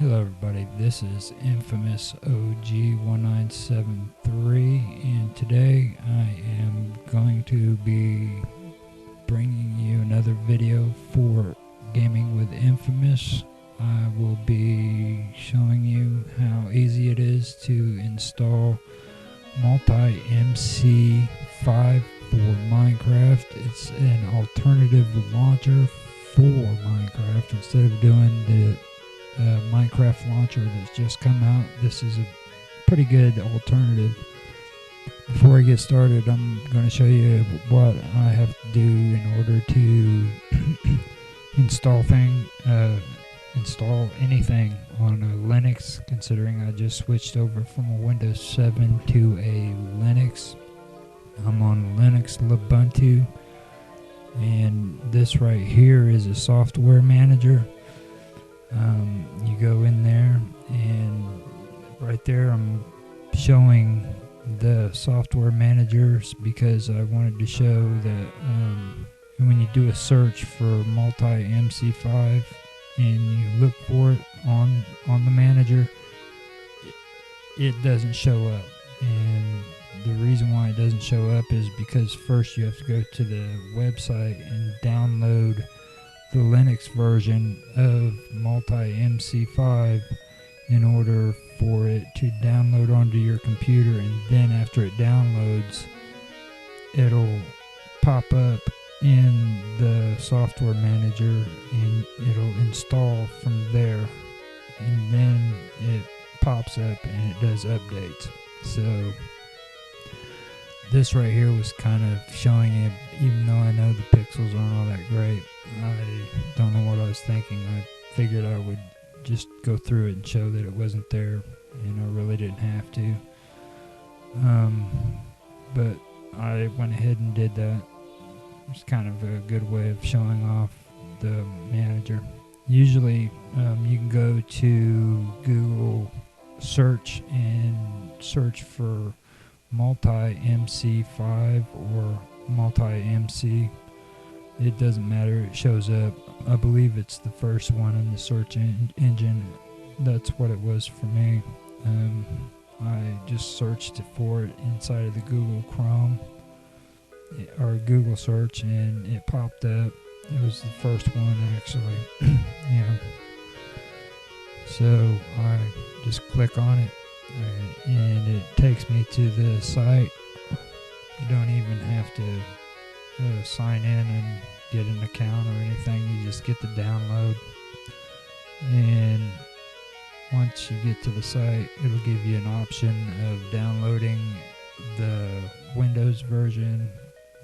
Hello everybody, this is Infamous OG1973, and today I am going to be bringing you another video for Gaming with Infamous. I will be showing you how easy it is to install Multi-MC5 for Minecraft. It's an alternative launcher for Minecraft. Instead of doing the Minecraft launcher that's just come out, this is a pretty good alternative. Before I get started, I'm going to show you what I have to do in order to install anything on a Linux, considering I just switched over from a Windows 7 to a Linux. I'm on Linux Ubuntu, and this right here is a software manager. You go in there, and right there I'm showing the software managers because I wanted to show that when you do a search for Multi-MC5 and you look for it on the manager, it doesn't show up. And the reason why it doesn't show up is because first you have to go to the website and download the Linux version of Multi-MC5 in order for it to download onto your computer, and then after it downloads, it'll pop up in the software manager and it'll install from there, and then it pops up and it does updates. So this right here was kind of showing it, even though I know the pixels aren't all that great. I don't know what I was thinking. I figured I would just go through it and show that it wasn't there, and I really didn't have to. But I went ahead and did that. It's kind of a good way of showing off the manager. Usually you can go to Google search and search for Multi-MC5 or Multi-MC. It doesn't matter, it shows up. I believe it's the first one in the search engine. That's what it was for me. I just searched for it inside of the Google Chrome or Google search, and it popped up. It was the first one actually. So I just click on it, and it takes me to the site. You don't even have to sign in and get an account or anything. You just get the download, and once you get to the site, it'll give you an option of downloading the Windows version,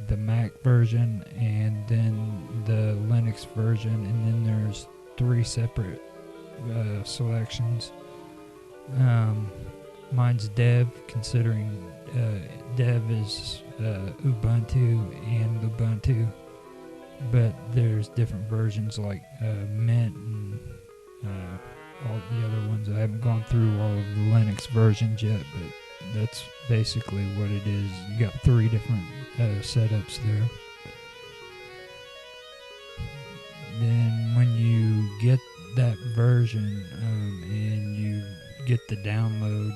the Mac version, and then the Linux version, and then there's 3 separate selections. Mine's Dev, considering Dev is Ubuntu and Ubuntu, but there's different versions like Mint and all the other ones. I haven't gone through all of the Linux versions yet, but that's basically what it is. You got 3 different setups there. Then when you get that version and you get the download,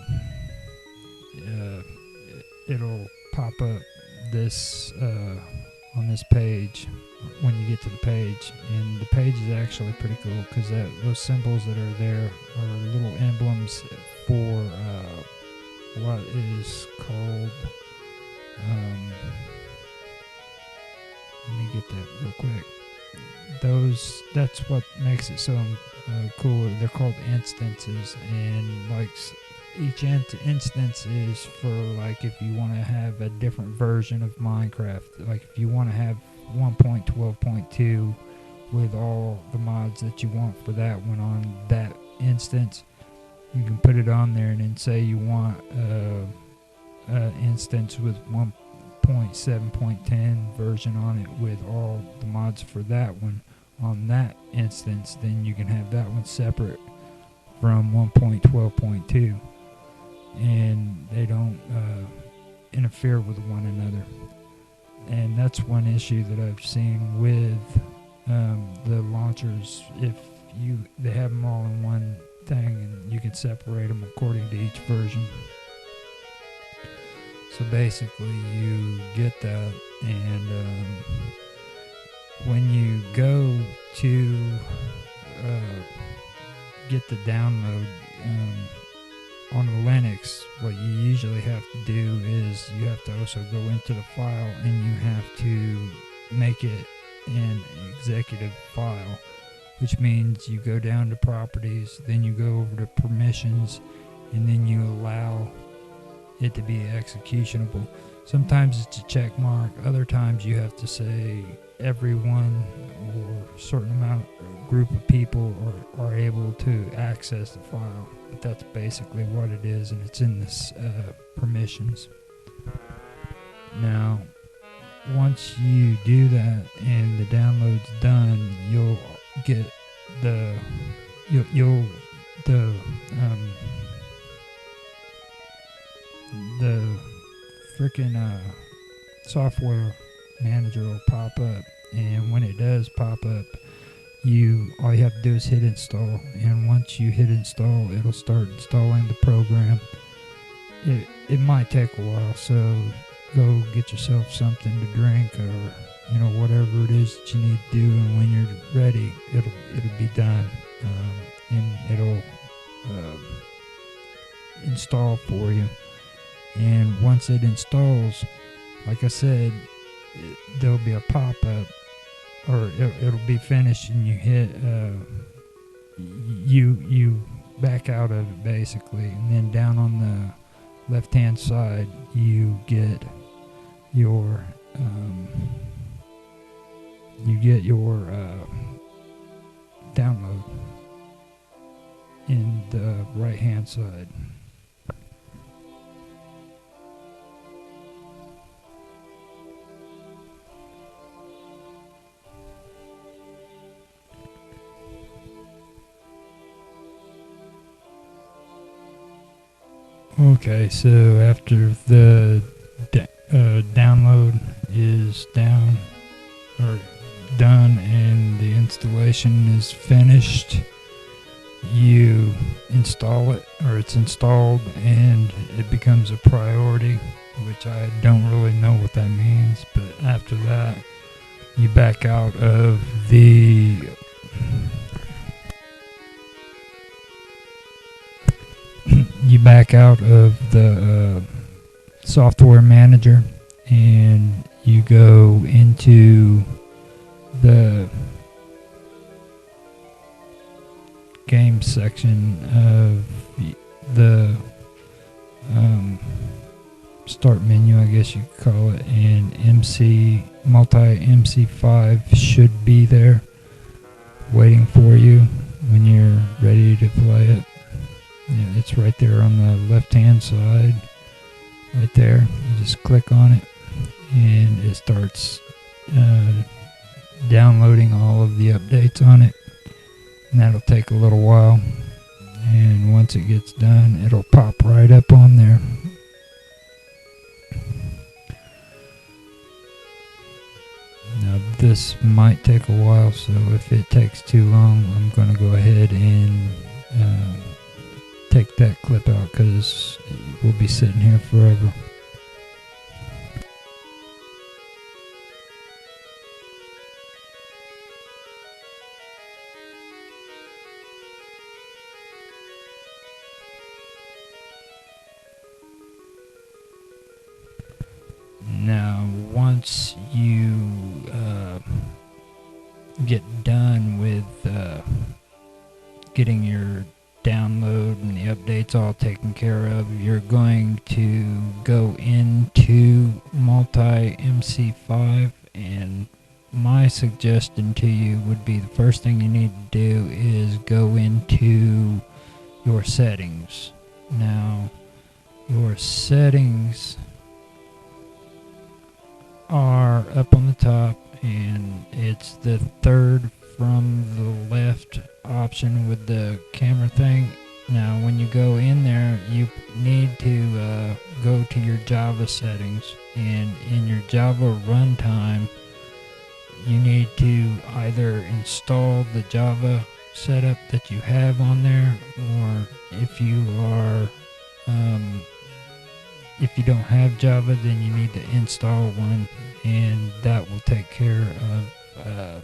it'll pop up this on this page when you get to the page, and the page is actually pretty cool because those symbols that are there are little emblems for what is called let me get that real quick. That's what makes it so cool. They're called instances, and like each instance is for, like, if you want to have a different version of Minecraft, like if you want to have 1.12.2 with all the mods that you want for that one on that instance, you can put it on there, and then say you want an instance with 1.7.10 version on it with all the mods for that one on that instance, then you can have that one separate from 1.12.2, and they don't interfere with one another. And that's one issue that I've seen with the launchers. If they have them all in one thing, and you can separate them according to each version. So basically, you get that, and when you go to get the download on the Linux, what you usually have to do is you have to also go into the file and you have to make it an executive file, which means you go down to properties, then you go over to permissions, and then you allow it to be executionable. Sometimes it's a check mark, other times you have to say everyone or a certain amount group of people are able to access the file. But that's basically what it is, and it's in this permissions. Now, once you do that and the download's done, you'll get the freaking software manager will pop up, and when it does pop up, all you have to do is hit install, and once you hit install, it'll start installing the program. It might take a while, so go get yourself something to drink, or whatever it is that you need to do, and when you're ready, it'll be done, and it'll install for you. And once it installs, like I said, there'll be a pop-up, or it'll be finished, and you hit you back out of it basically, and then down on the left-hand side you get your download in the right-hand side. Okay, so after the download is done and the installation is finished, you install it, or it's installed, and it becomes a priority, which I don't really know what that means, but after that, you back out of the software manager, and you go into the game section of the start menu, I guess you could call it, and MC5 should be there waiting for you when you're ready to play it. Yeah, it's right there on the left-hand side, right there. You just click on it, and it starts downloading all of the updates on it, and that'll take a little while. And once it gets done, it'll pop right up on there. Now, this might take a while, so if it takes too long, I'm going to go ahead and take that clip out, because we'll be sitting here forever. Now, once you get done with getting your download and the updates all taken care of, you're going to go into multi-MC5, and my suggestion to you would be the first thing you need to do is go into your settings. Now, your settings are up on the top, and it's the third from the left option with the camera thing. Now, when you go in there, you need to go to your Java settings, and in your Java runtime, you need to either install the Java setup that you have on there, or if you are if you don't have Java, then you need to install one, and that will take care of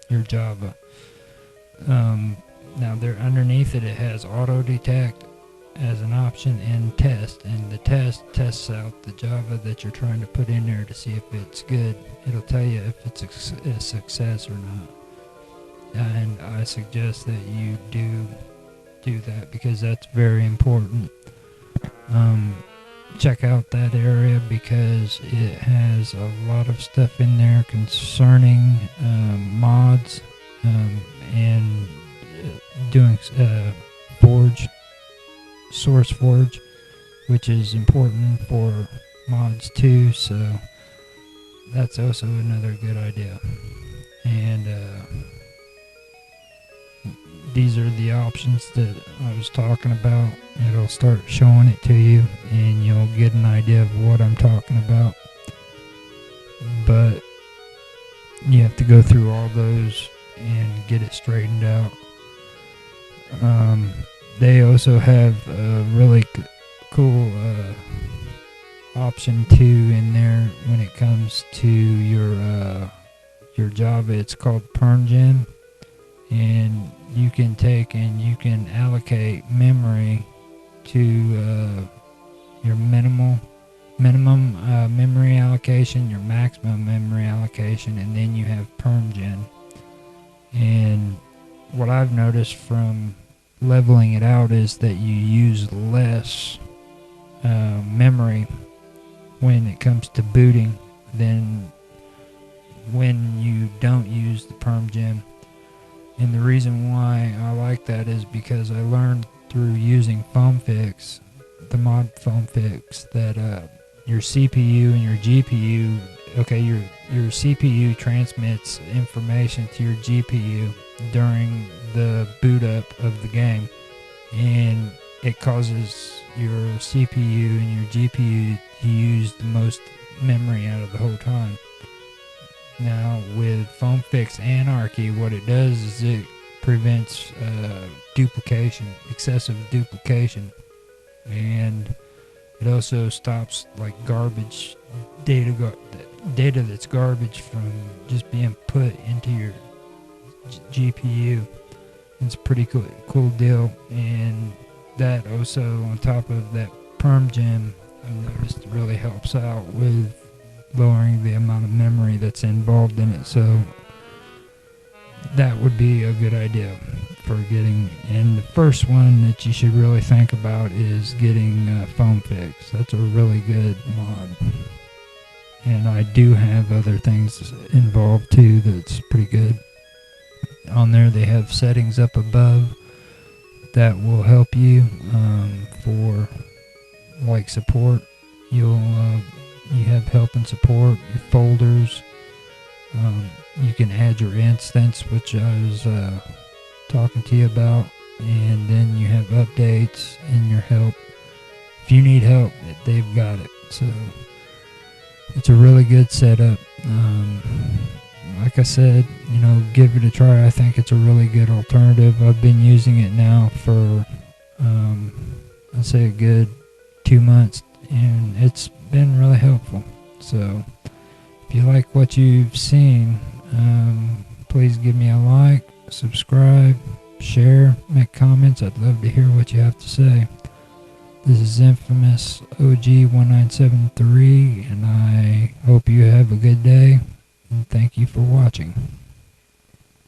your Java. Now there underneath it, it has auto detect as an option and test, and the test tests out the Java that you're trying to put in there to see if it's good. It'll tell you if it's a success or not, and I suggest that you do that because that's very important. Check out that area because it has a lot of stuff in there concerning mods and doing source forge, which is important for mods too, so that's also another good idea. And these are the options that I was talking about. It'll start showing it to you and you'll get an idea of what I'm talking about, but you have to go through all those and get it straightened out. They also have a really cool option too in there when it comes to your Java. It's called PermGen, and you can take and you can allocate memory to your minimum memory allocation, your maximum memory allocation, and then you have PermGen. And what I've noticed from leveling it out is that you use less memory when it comes to booting than when you don't use the PermGen. And the reason why I like that is because I learned through using FoamFix, the mod FoamFix, that your CPU and your GPU, your CPU transmits information to your GPU during the boot up of the game, and it causes your CPU and your GPU to use the most memory out of the whole time. Now with FoamFix Anarchy, what it does is it prevents duplication, excessive duplication, and it also stops like garbage data that's garbage from just being put into your GPU. It's a pretty cool deal, and that also on top of that PermGen, I've noticed really helps out with lowering the amount of memory that's involved in it. So that would be a good idea for getting. And the first one that you should really think about is getting FoamFix. That's a really good mod, and I do have other things involved too that's pretty good. On there they have settings up above that will help you for like support. You have help and support, your folders. You can add your instance, which I was talking to you about, and then you have updates and your help. If you need help, they've got it. So it's a really good setup. Like I said, give it a try. I think it's a really good alternative. I've been using it now for I'd say a good 2 months, and it's been really helpful. So if you like what you've seen, please give me a like, subscribe, share, make comments. I'd love to hear what you have to say. This is Infamous OG1973, and I hope you have a good day, and thank you for watching.